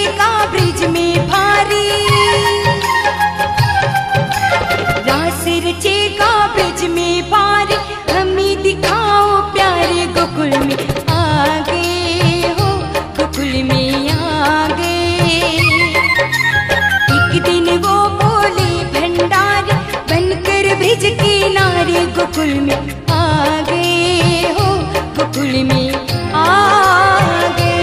चेका bridge में भारी, रास रचेगा ब्रिज में भारी, हमें दिखाओ प्यारे गोकुल में आ गए हो, गोकुल में आ गए। एक दिन वो बोले भंडारी बनकर ब्रिज किनारे, गोकुल में आ गए हो, गोकुल में आ गए।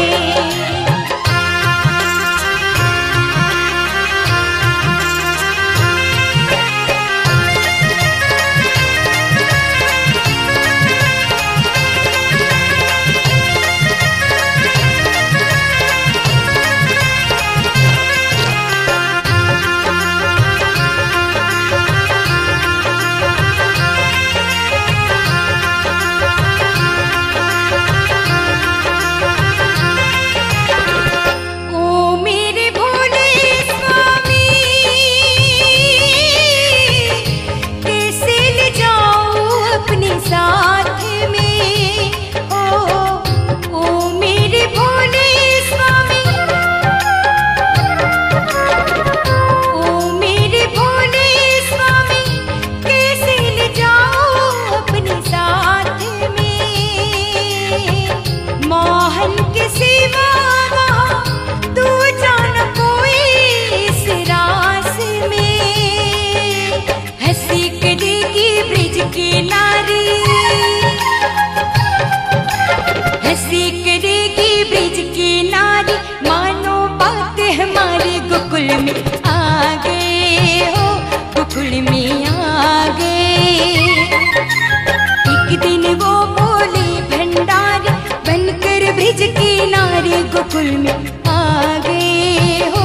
गोकुल में आ गए हो,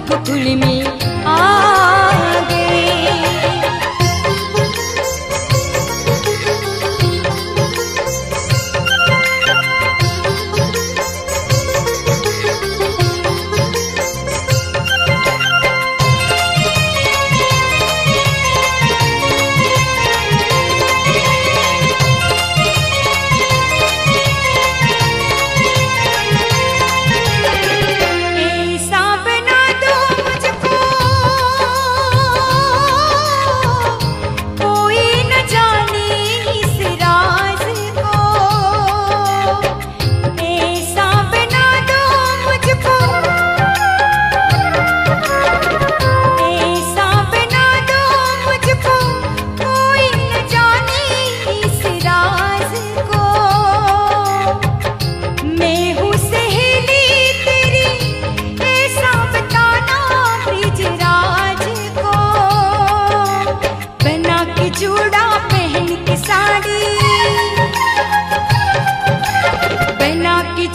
गोकुल में आ गए।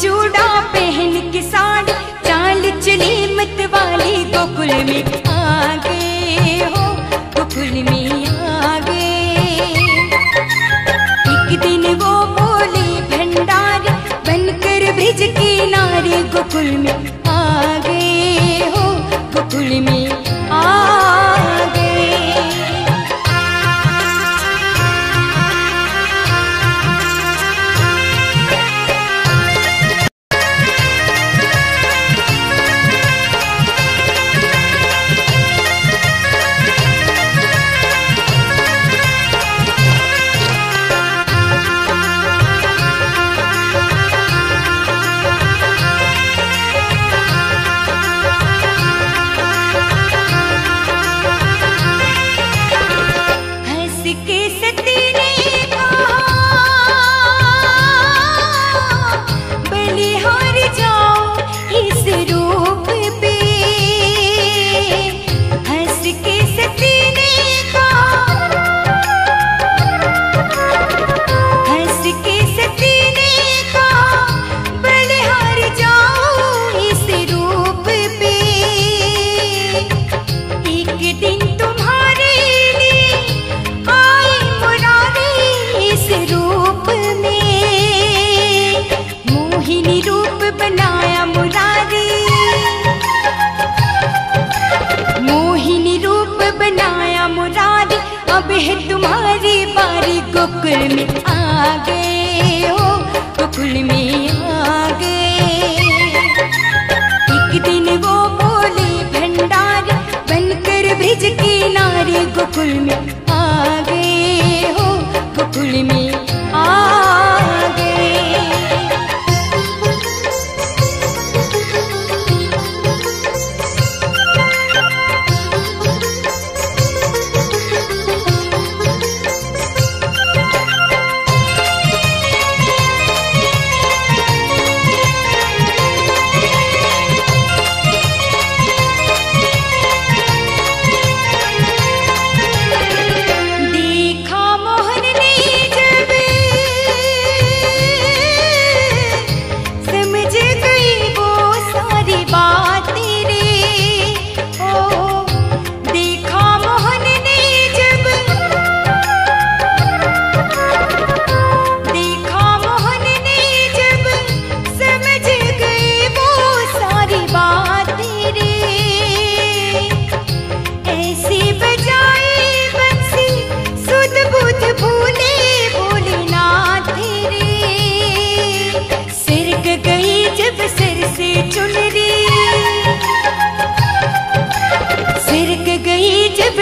चूड़ा पहन के साड़ी चाल चली मत वाली, गोकुल में आ गए हो, गोकुल में आ गए। एक दिन वो बोले भंडारी बनकर ब्रिज किनारे, गोकुल में आ गए हो, गोकुल में आ गए। तुम्हारी बारी, गोकुल में आ गए हो, गोकुल में आ गए। एक दिन वो गोकुल में आ गए हो, गोकुल में आ गए।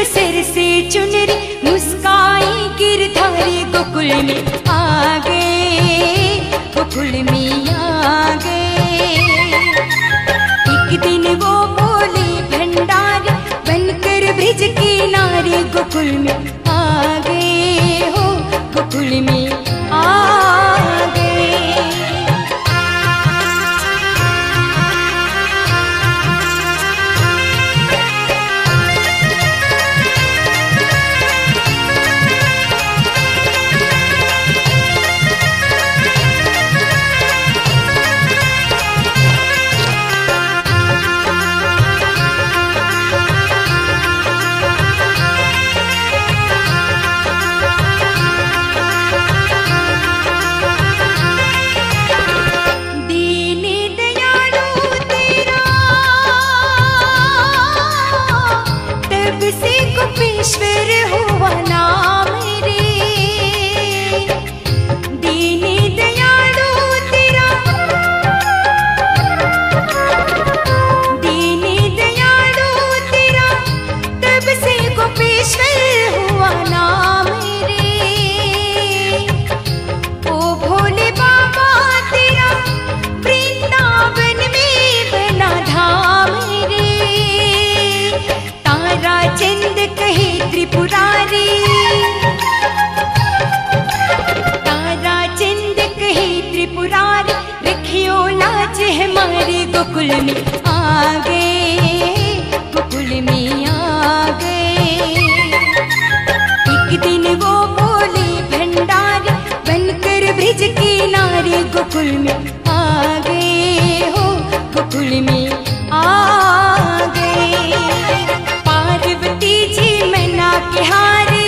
सिर से चुनरी मुस्काई गिरधारी गोकुल में आ गए, गोकुल में आ गए। एक दिन वो बोले भंडारी बनकर ब्रिज किनारे गोकुल में आ गए हो, गोकुल में आ गए। गोपेश्वर हुआ नाम रे, दीनी दयालु तेरा, दीनी दयालु तेरा, तब से गोपेश्वर हुआ नाम रे। ओ भोले बाबा तेरा वृंदावन में बना धाम रे। तारा चंद कहे त्रिपुरारी, तारा चंद कहे त्रिपुरारी, रखियो लाज हमारे गोकुल में आ गए, गोकुल में आ गए। एक दिन वो बोले भंडारी बनकर ब्रिज किनारे गोकुल में आ गए हो, गोकुल में आ गए। पार्वती जी मैना के हारे,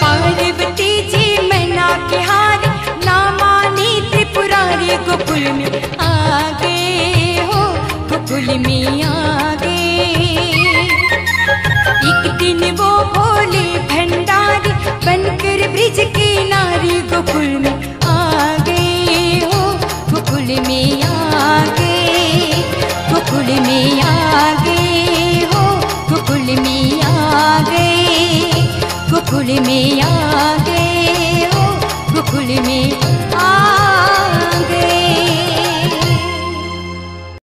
पार्वती जी मैना के हारे, ना मानी त्रिपुरारी गोकुल में आ गए हो, गोकुल में आ गए। एक दिन वो भोले भंडारी बनकर ब्रिज किनारे गोकुल में आ गए हो, गोकुल में आ गए, गोकुल में आ गए हो, गोकुल में आ गए, गोकुल में आ